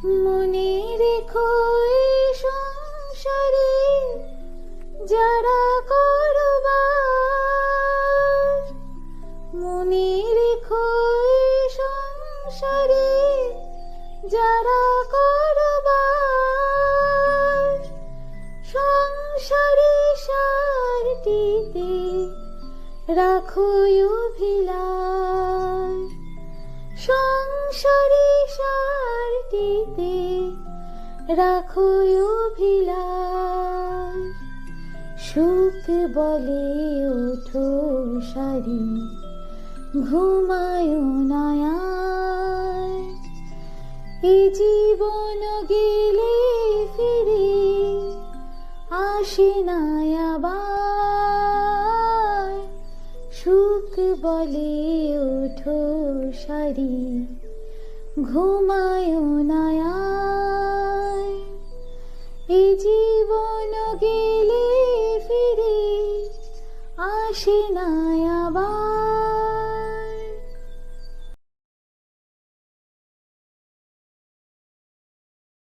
মনে রেখো এই সংসারে যারা করবার, মনে রেখো এই সংসারে যারা করবার, সংসারে সারটিতে রাখো অভিলাষ, সংসারে সারটিতে রাখো অভিলাষ। সুখ বলে ওঠো সারি, ঘুমায়ো না আর। এ জীবন গেলে ফিরে আসে না আবার। সুখ বলে ওঠো সারি, ঘুমায়ো না আর। এ জীবন গেলে ফিরে আসে না আবার।